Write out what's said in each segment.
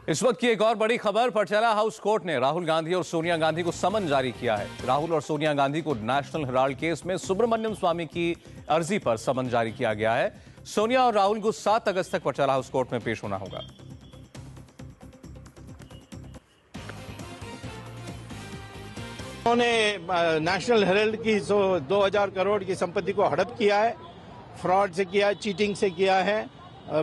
इस वक्त की एक और बड़ी खबर, पटियाला हाउस कोर्ट ने राहुल गांधी और सोनिया गांधी को समन जारी किया है। राहुल और सोनिया गांधी को नेशनल हेराल्ड केस में सुब्रमण्यम स्वामी की अर्जी पर समन जारी किया गया है। सोनिया और राहुल को 7 अगस्त तक पटियाला हाउस कोर्ट में पेश होना होगा। उन्होंने नेशनल हेराल्ड की 2000 करोड़ की संपत्ति को हड़प किया है, फ्रॉड से किया है, चीटिंग से किया है,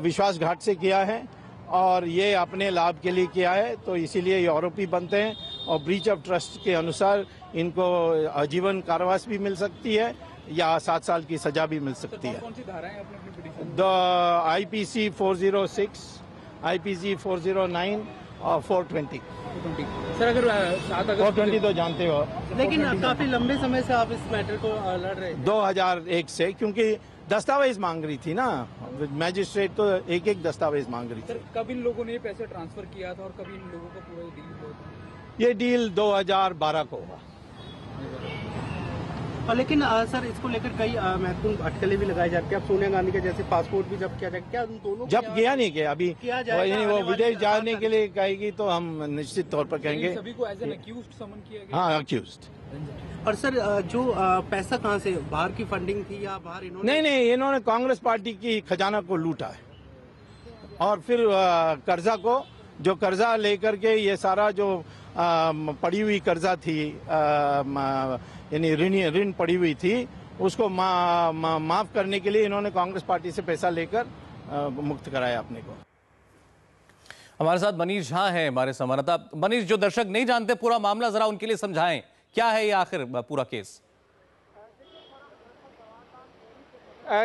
विश्वासघात से किया है और ये अपने लाभ के लिए किया है। तो इसीलिए ये आरोपी बनते हैं और ब्रीच ऑफ ट्रस्ट के अनुसार इनको आजीवन कारावास भी मिल सकती है या 7 साल की सजा भी मिल सकती है। कौन सी धाराएं अपने पिटीशन? IPC 406, IPC 409 और 420। सर अगर 7 अगस्त 420 तो जानते हो, लेकिन काफी लंबे समय से आप इस मैटर को लड़ रहे थे। 2001 से, क्योंकि दस्तावेज मांग रही थी ना मैजिस्ट्रेट, तो एक एक दस्तावेज मांग रही सर थी। कब इन लोगों ने ये पैसे ट्रांसफर किया था और कब इन लोगों का पूरा डील हुआ था? ये डील 2012 को हुआ। लेकिन सर इसको लेकर कई महत्वपूर्ण अटकलें भी लगाई जाती है। अब सोनिया गांधी के जैसे पासपोर्ट भी जब्त किया जाएगा, क्या उन दोनों जब किया नहीं किया अभी किया जाएगा? वो विदेश जाने के लिए कहेगी तो हम निश्चित तौर पर कहेंगे। सभी को एज एन अक्यूज्ड समन किया गया। हाँ, अक्यूज्ड। और सर जो पैसा कहाँ से, बाहर की फंडिंग थी या बाहर इन्होंने? नहीं, इन्होंने कांग्रेस पार्टी की खजाना को लूटा है और फिर कर्जा को, जो कर्जा लेकर के ये सारा जो पड़ी हुई कर्जा थी, यानी ऋण पड़ी हुई थी, उसको माफ करने के लिए इन्होंने कांग्रेस पार्टी से पैसा लेकर मुक्त कराया अपने को। हमारे साथ मनीष झा हैं, हमारे संवाददाता। मनीष, जो दर्शक नहीं जानते पूरा मामला, जरा उनके लिए समझाएं, क्या है ये आखिर पूरा केस?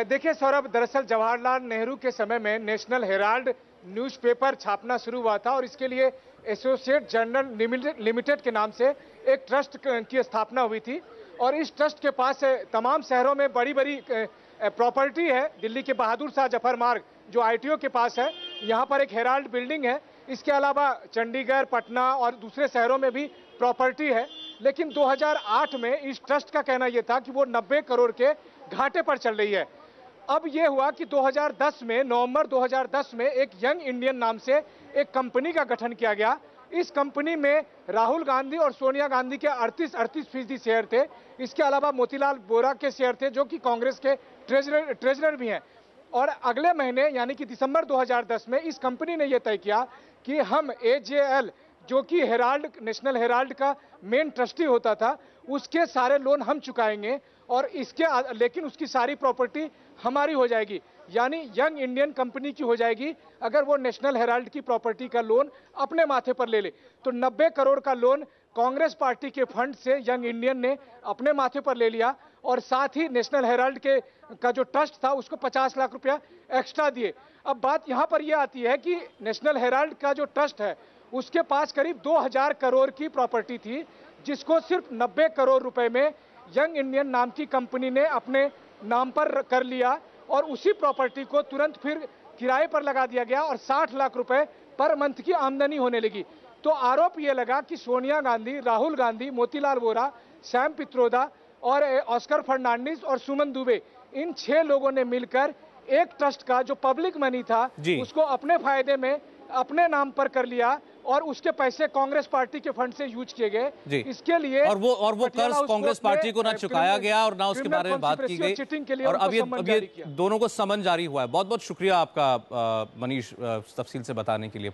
देखिए सौरभ, दरअसल जवाहरलाल नेहरू के समय में नेशनल हेराल्ड न्यूज़पेपर छापना शुरू हुआ था और इसके लिए एसोसिएट जर्नल लिमिटेड के नाम से एक ट्रस्ट की स्थापना हुई थी। और इस ट्रस्ट के पास तमाम शहरों में बड़ी बड़ी प्रॉपर्टी है। दिल्ली के बहादुर शाह जफर मार्ग जो ITO के पास है, यहाँ पर एक हेराल्ड बिल्डिंग है। इसके अलावा चंडीगढ़, पटना और दूसरे शहरों में भी प्रॉपर्टी है। लेकिन 2008 में इस ट्रस्ट का कहना यह था कि वो 90 करोड़ के घाटे पर चल रही है। अब ये हुआ कि 2010 में, नवंबर 2010 में एक यंग इंडियन नाम से एक कंपनी का गठन किया गया। इस कंपनी में राहुल गांधी और सोनिया गांधी के 38% शेयर थे। इसके अलावा मोतीलाल वोरा के शेयर थे, जो कि कांग्रेस के ट्रेजरर भी हैं। और अगले महीने यानी कि दिसंबर 2010 में इस कंपनी ने यह तय किया कि हम AJL, जो कि नेशनल हेराल्ड का मेन ट्रस्टी होता था, उसके सारे लोन हम चुकाएंगे और लेकिन उसकी सारी प्रॉपर्टी हमारी हो जाएगी, यानी यंग इंडियन कंपनी की हो जाएगी अगर वो नेशनल हेराल्ड की प्रॉपर्टी का लोन अपने माथे पर ले ले। तो 90 करोड़ का लोन कांग्रेस पार्टी के फंड से यंग इंडियन ने अपने माथे पर ले लिया और साथ ही नेशनल हेराल्ड का जो ट्रस्ट था उसको 50 लाख रुपया एक्स्ट्रा दिए। अब बात यहाँ पर यह आती है कि नेशनल हेराल्ड का जो ट्रस्ट है उसके पास करीब 2000 करोड़ की प्रॉपर्टी थी, जिसको सिर्फ 90 करोड़ रुपए में यंग इंडियन नाम की कंपनी ने अपने नाम पर कर लिया और उसी प्रॉपर्टी को तुरंत फिर किराए पर लगा दिया गया और 60 लाख रुपए पर मंथ की आमदनी होने लगी। तो आरोप यह लगा कि सोनिया गांधी, राहुल गांधी, मोतीलाल वोरा, सैम पित्रोदा और ऑस्कर फर्नांडिस और सुमन दुबे, इन 6 लोगों ने मिलकर एक ट्रस्ट का जो पब्लिक मनी था उसको अपने फायदे में अपने नाम पर कर लिया और उसके पैसे कांग्रेस पार्टी के फंड से यूज किए गए। इसके लिए और वो कर्ज कांग्रेस पार्टी को ना चुकाया गया और ना उसके बारे में बात की गई और अब ये दोनों को समन जारी हुआ है। बहुत बहुत शुक्रिया आपका मनीष, तफसील से बताने के लिए।